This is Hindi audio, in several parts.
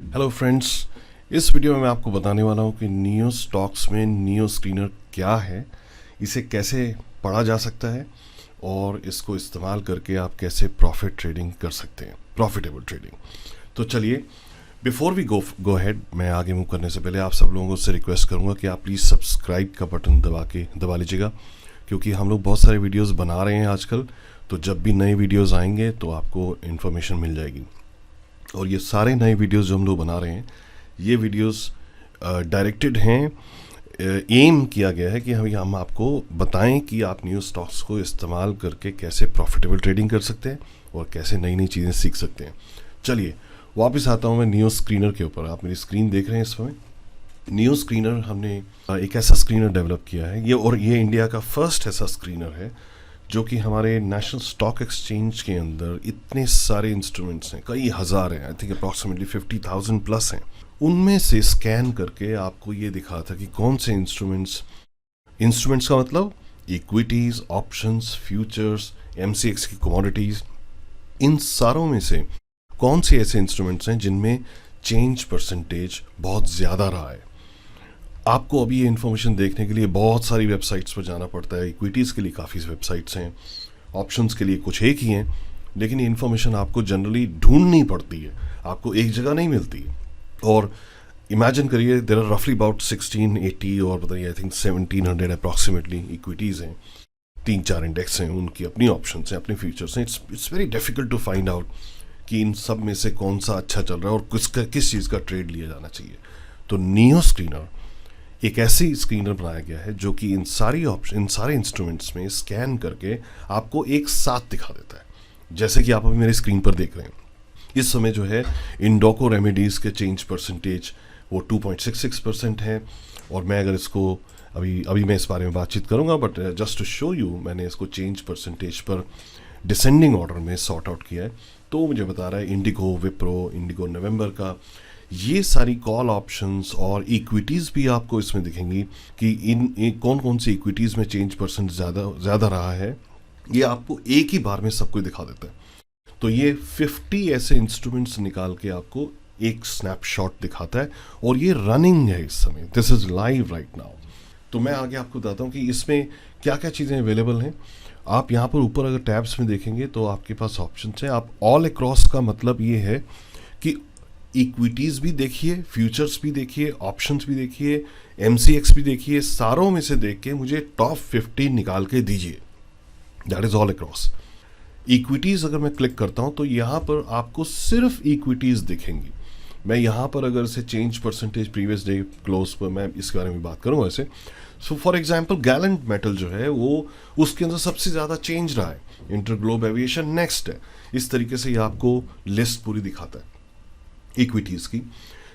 हेलो फ्रेंड्स, इस वीडियो में मैं आपको बताने वाला हूँ कि नियो स्टॉक्स में नियो स्क्रीनर क्या है, इसे कैसे पढ़ा जा सकता है और इसको इस्तेमाल करके आप कैसे प्रॉफिट ट्रेडिंग कर सकते हैं, प्रॉफिटेबल ट्रेडिंग। तो चलिए, बिफोर वी गो हेड, मैं आगे मूव करने से पहले आप सब लोगों से रिक्वेस्ट करूँगा कि आप प्लीज़ सब्सक्राइब का बटन दबा लीजिएगा, क्योंकि हम लोग बहुत सारे वीडियोज़ बना रहे हैं आजकल। तो जब भी नए वीडियोज़ आएंगे तो आपको इन्फॉर्मेशन मिल जाएगी। और ये सारे नए वीडियोस जो हम लोग बना रहे हैं, ये वीडियोस डायरेक्टेड हैं, एम किया गया है कि हम आपको बताएं कि आप न्यू स्टॉक्स को इस्तेमाल करके कैसे प्रॉफिटेबल ट्रेडिंग कर सकते हैं और कैसे नई नई चीज़ें सीख सकते हैं। चलिए वापस आता हूँ मैं नियो स्क्रीनर के ऊपर। आप मेरी स्क्रीन देख रहे हैं इस समय। नियो स्क्रीनर हमने एक ऐसा स्क्रीनर डेवलप किया है, ये इंडिया का फर्स्ट ऐसा स्क्रीनर है जो कि हमारे नेशनल स्टॉक एक्सचेंज के अंदर इतने सारे इंस्ट्रूमेंट्स हैं, कई हज़ार हैं, आई थिंक अप्रॉक्सीमेटली 50,000 प्लस हैं, उनमें से स्कैन करके आपको ये दिखा था कि कौन से इंस्ट्रूमेंट्स का मतलब इक्विटीज़, ऑप्शंस, फ्यूचर्स, MCX की कमोडिटीज़, इन सारों में से कौन से ऐसे इंस्ट्रूमेंट्स हैं जिनमें चेंज परसेंटेज बहुत ज़्यादा रहा है। आपको अभी ये इन्फॉर्मेशन देखने के लिए बहुत सारी वेबसाइट्स पर जाना पड़ता है। इक्विटीज़ के लिए काफ़ी वेबसाइट्स हैं, ऑप्शंस के लिए कुछ एक ही हैं, लेकिन ये इन्फॉर्मेशन आपको जनरली ढूंढनी पड़ती है, आपको एक जगह नहीं मिलती है। और इमेजिन करिए, देयर आर रफली अबाउट 1680 और बताइए आई थिंक 1700 अप्रॉक्सीमेटली इक्विटीज़ हैं, 3-4 इंडेक्स हैं, उनकी अपनी ऑप्शंस हैं, अपने फ्यूचर्स हैं। It's very difficult to find out कि इन सब में से कौन सा अच्छा चल रहा है और किस चीज़ का ट्रेड लिया जाना चाहिए। तो नियो स्क्रीनर एक ऐसी स्क्रीनर बनाया गया है जो कि इन सारे इंस्ट्रूमेंट्स में स्कैन करके आपको एक साथ दिखा देता है। जैसे कि आप अभी मेरी स्क्रीन पर देख रहे हैं, इस समय जो है इंडोको रेमेडीज़ के चेंज परसेंटेज वो 2.66% है। और मैं अगर इसको अभी मैं इस बारे में बातचीत करूंगा, but just to show you, मैंने इसको चेंज परसेंटेज पर डिसेंडिंग ऑर्डर में सॉर्ट आउट किया है। तो मुझे बता रहा है इंडिगो, विप्रो, इंडिगो नवंबर का, ये सारी कॉल ऑप्शंस और इक्विटीज़ भी आपको इसमें दिखेंगी कि इन कौन कौन सी इक्विटीज़ में चेंज परसेंट ज़्यादा रहा है। ये आपको एक ही बार में सब कुछ दिखा देता है। तो ये 50 ऐसे इंस्ट्रूमेंट्स निकाल के आपको एक स्नैपशॉट दिखाता है, और ये रनिंग है इस समय, this is live right now. तो मैं आगे आपको बताता हूँ कि इसमें क्या क्या चीज़ें अवेलेबल हैं। आप यहाँ पर ऊपर अगर टैब्स में देखेंगे तो आपके पास ऑप्शन है। आप ऑल अक्रॉस का मतलब ये है कि इक्विटीज़ भी देखिए, फ्यूचर्स भी देखिए, ऑप्शंस भी देखिए, MCX भी देखिए, सारों में से देख के मुझे टॉप 50 निकाल के दीजिए। That is all across. Equities अगर मैं क्लिक करता हूँ तो यहाँ पर आपको सिर्फ इक्विटीज़ दिखेंगी। मैं यहाँ पर अगर से change percentage previous day close पर मैं इसके बारे में बात करूँगा ऐसे। So for example Gallant metal जो है वो उसके अंदर सबसे ज़्यादा चेंज रहा है, इंटरग्लोब एविएशन नेक्स्ट है। इस तरीके से ये आपको लिस्ट पूरी दिखाता है इक्विटीज़ की।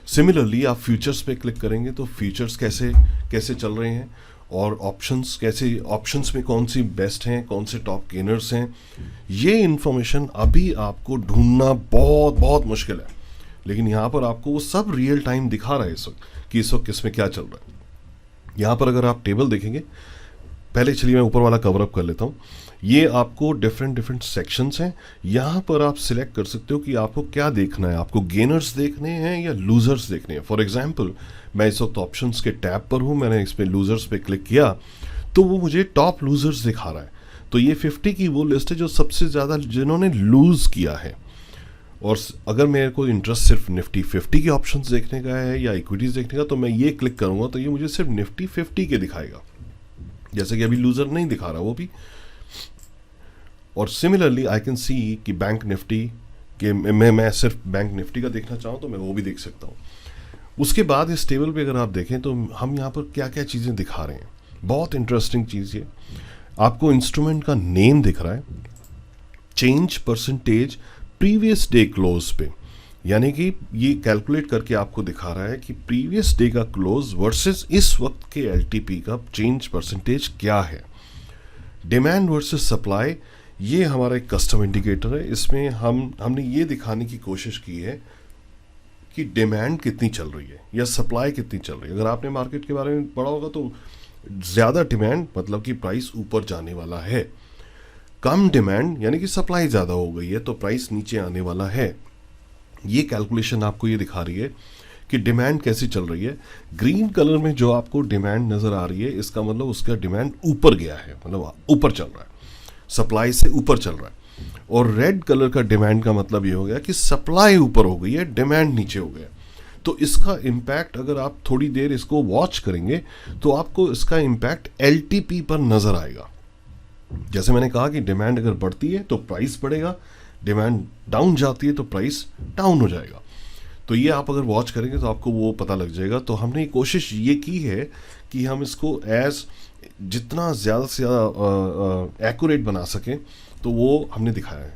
सिमिलरली आप फ्यूचर्स पे क्लिक करेंगे तो फ्यूचर्स कैसे चल रहे हैं, और ऑप्शंस में कौन सी बेस्ट हैं, कौन से टॉप गेनर्स हैं, ये इन्फॉर्मेशन अभी आपको ढूंढना बहुत बहुत मुश्किल है। लेकिन यहाँ पर आपको वो सब रियल टाइम दिखा रहा है इस वक्त कि इस वक्त किसमें क्या चल रहा है। यहाँ पर अगर आप टेबल देखेंगे, पहले चलिए मैं ऊपर वाला कवर अप कर लेता हूँ। ये आपको डिफरेंट सेक्शंस हैं। यहाँ पर आप सिलेक्ट कर सकते हो कि आपको क्या देखना है, आपको गेनर्स देखने हैं या लूजर्स देखने हैं। फॉर एग्जांपल मैं इस वक्त ऑप्शंस के टैब पर हूँ, मैंने इस पर लूजर्स पे क्लिक किया तो वो मुझे टॉप लूजर्स दिखा रहा है। तो ये 50 की वो लिस्ट है जो सबसे ज़्यादा जिन्होंने लूज़ किया है। और अगर मेरे को इंटरेस्ट सिर्फ निफ्टी 50 के ऑप्शंस देखने का है या इक्विटीज़ देखने का, तो मैं ये क्लिक करूँगा तो ये मुझे सिर्फ निफ्टी 50 के दिखाएगा, जैसे कि अभी लूजर नहीं दिखा रहा वो भी। और सिमिलरली आई कैन सी कि बैंक निफ्टी के मैं सिर्फ बैंक निफ्टी का देखना चाहूँ तो मैं वो भी देख सकता हूँ। उसके बाद इस टेबल पे अगर आप देखें तो हम यहाँ पर क्या क्या चीज़ें दिखा रहे हैं। बहुत इंटरेस्टिंग चीज़ ये, आपको इंस्ट्रूमेंट का नेम दिख रहा है, change percentage previous day close पे, यानी कि ये कैलकुलेट करके आपको दिखा रहा है कि प्रीवियस डे का क्लोज वर्सेस इस वक्त के LTP का चेंज परसेंटेज क्या है। डिमांड वर्सेस सप्लाई, ये हमारा एक कस्टम इंडिकेटर है। इसमें हमने ये दिखाने की कोशिश की है कि डिमांड कितनी चल रही है या सप्लाई कितनी चल रही है। अगर आपने मार्केट के बारे में पढ़ा होगा तो ज़्यादा डिमांड मतलब कि प्राइस ऊपर जाने वाला है, कम डिमांड यानी कि सप्लाई ज़्यादा हो गई है तो प्राइस नीचे आने वाला है। ये कैलकुलेशन आपको ये दिखा रही है कि डिमांड कैसी चल रही है। ग्रीन कलर में जो आपको डिमांड नज़र आ रही है, इसका मतलब उसका डिमांड ऊपर गया है, मतलब ऊपर चल रहा है, सप्लाई से ऊपर चल रहा है। और रेड कलर का डिमांड का मतलब ये हो गया कि सप्लाई ऊपर हो गई है, डिमांड नीचे हो गया। तो इसका इम्पैक्ट अगर आप थोड़ी देर इसको वॉच करेंगे तो आपको इसका इम्पैक्ट LTP पर नज़र आएगा। जैसे मैंने कहा कि डिमांड अगर बढ़ती है तो प्राइस बढ़ेगा, डिमांड डाउन जाती है तो प्राइस डाउन हो जाएगा। तो ये आप अगर वॉच करेंगे तो आपको वो पता लग जाएगा। तो हमने कोशिश ये की है कि हम इसको जितना ज़्यादा से ज़्यादा एक्यूरेट बना सकें, तो वो हमने दिखाया है।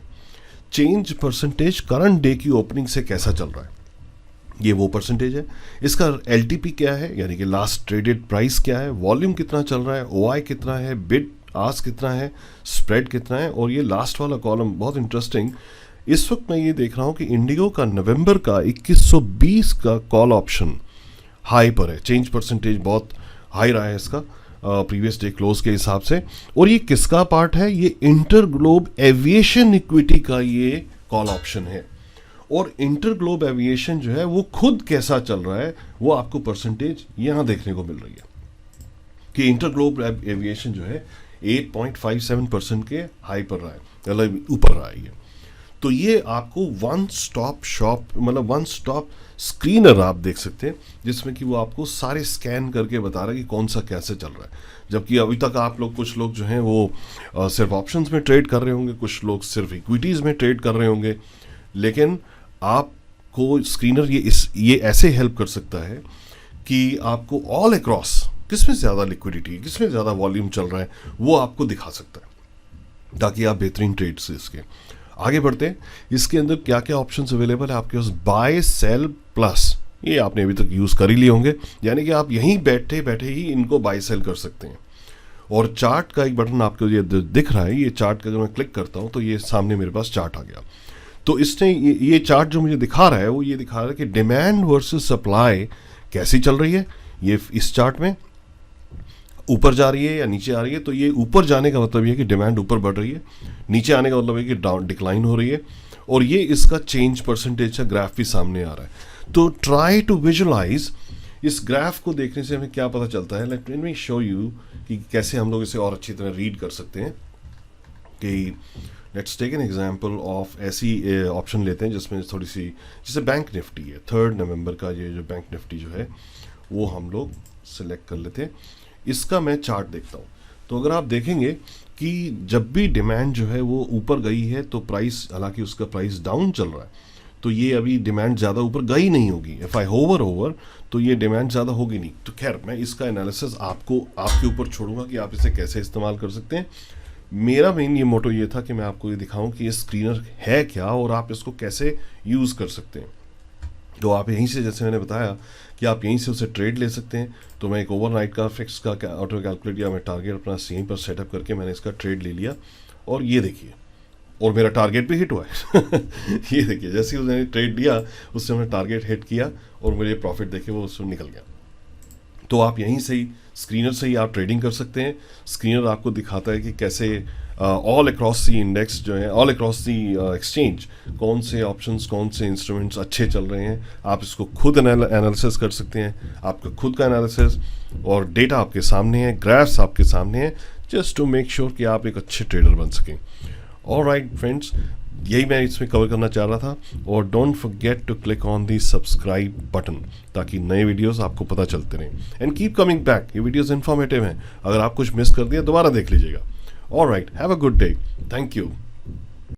चेंज परसेंटेज करंट डे की ओपनिंग से कैसा चल रहा है, ये वो परसेंटेज है। इसका LTP क्या है, यानी कि लास्ट ट्रेडेड प्राइस क्या है, वॉल्यूम कितना चल रहा है, OI कितना है, बिड आस्क कितना है, स्प्रेड कितना है। और ये लास्ट वाला कॉलम बहुत इंटरेस्टिंग, इस वक्त मैं ये देख रहा हूँ कि इंडिगो का नवंबर का 2120 का कॉल ऑप्शन हाई पर है। चेंज परसेंटेज बहुत हाई रहा है इसका प्रीवियस डे क्लोज के हिसाब से। और ये किसका पार्ट है, ये इंटरग्लोब एविएशन इक्विटी का ये कॉल ऑप्शन है। और इंटरग्लोब एविएशन जो है वो खुद कैसा चल रहा है, वो आपको परसेंटेज यहाँ देखने को मिल रही है कि इंटरग्लोब एविएशन जो है 8.57% के हाई पर रहा है, मतलब ऊपर रहा है ये। तो ये आपको वन स्टॉप शॉप, मतलब वन स्टॉप स्क्रीनर आप देख सकते हैं, जिसमें कि वो आपको सारे स्कैन करके बता रहा है कि कौन सा कैसे चल रहा है। जबकि अभी तक आप लोग, कुछ लोग जो हैं वो सिर्फ ऑप्शंस में ट्रेड कर रहे होंगे, कुछ लोग सिर्फ इक्विटीज़ में ट्रेड कर रहे होंगे, लेकिन आपको स्क्रीनर ये ऐसे हेल्प कर सकता है कि आपको ऑल अक्रॉस किसमें ज़्यादा लिक्विडिटी, किसमें ज़्यादा वॉल्यूम चल रहा है, वो आपको दिखा सकता है, ताकि आप बेहतरीन ट्रेड से इसके आगे बढ़ते हैं। इसके अंदर क्या क्या ऑप्शंस अवेलेबल है आपके पास, बाय सेल प्लस, ये आपने अभी तक यूज़ कर ही लिए होंगे, यानी कि आप यहीं बैठे बैठे ही इनको बाय सेल कर सकते हैं। और चार्ट का एक बटन आपको ये दिख रहा है, ये चार्ट का अगर मैं क्लिक करता हूँ तो ये सामने मेरे पास चार्ट आ गया। तो इसने ये चार्ट जो मुझे दिखा रहा है, वो ये दिखा रहा है कि डिमांड वर्सेस सप्लाई कैसी चल रही है। ये इस चार्ट में ऊपर जा रही है या नीचे आ रही है। तो ये ऊपर जाने का मतलब ये है कि डिमांड ऊपर बढ़ रही है, नीचे आने का मतलब है कि डाउन डिक्लाइन हो रही है। और ये इसका चेंज परसेंटेज का ग्राफ भी सामने आ रहा है। तो ट्राई टू विजुलाइज, इस ग्राफ को देखने से हमें क्या पता चलता है, लेट मी शो यू कि कैसे हम लोग इसे और अच्छी तरह रीड कर सकते हैं। कि let's take an example of ऐसी ऑप्शन लेते हैं जिसमें थोड़ी सी, जैसे बैंक निफ्टी है, 3 नवंबर का ये जो बैंक निफ्टी जो है वो हम लोग सिलेक्ट कर लेते हैं। इसका मैं चार्ट देखता हूँ। तो अगर आप देखेंगे कि जब भी डिमांड जो है वो ऊपर गई है तो प्राइस, हालांकि उसका प्राइस डाउन चल रहा है, तो ये अभी डिमांड ज़्यादा ऊपर गई नहीं होगी। इफ़ आई होवर ओवर तो ये डिमांड ज़्यादा होगी नहीं। तो खैर, मैं इसका एनालिसिस आपके ऊपर छोड़ूंगा कि आप इसे कैसे इस्तेमाल कर सकते हैं। मेरा मेन ये मोटो ये था कि मैं आपको ये दिखाऊं कि ये स्क्रीनर है क्या और आप इसको कैसे यूज़ कर सकते हैं। तो आप यहीं से, जैसे मैंने बताया कि आप यहीं से उसे ट्रेड ले सकते हैं। तो मैं एक ओवरनाइट का फिक्स का ऑटो कैलकुलेट किया, मैं टारगेट अपना सेम पर सेटअप करके मैंने इसका ट्रेड ले लिया। और ये देखिए, और मेरा टारगेट भी हिट हुआ है। ये देखिए, जैसे ही उसने ट्रेड दिया उससे मैंने टारगेट हिट किया और मुझे प्रॉफिट देखे वो उससे निकल गया। तो आप यहीं से ही, स्क्रीनर से ही आप ट्रेडिंग कर सकते हैं। स्क्रीनर आपको दिखाता है कि कैसे ऑल अक्रॉस दी इंडेक्स जो है, ऑल अक्रॉस दी एक्सचेंज, कौन से ऑप्शंस, कौन से इंस्ट्रूमेंट्स अच्छे चल रहे हैं। आप इसको खुद एनालिसिस कर सकते हैं, आपका खुद का एनालिसिस, और डेटा आपके सामने है, ग्राफ्स आपके सामने हैं, जस्ट टू मेक श्योर कि आप एक अच्छे ट्रेडर बन सकें। ऑलराइट फ्रेंड्स, यही मैं इसमें कवर करना चाह रहा था। और don't forget to click on the subscribe button, ताकि नए वीडियोस आपको पता चलते रहें। एंड कीप कमिंग बैक, ये वीडियोस इन्फॉर्मेटिव हैं। अगर आप कुछ मिस कर दिया दोबारा देख लीजिएगा। Alright, have a good day, thank you.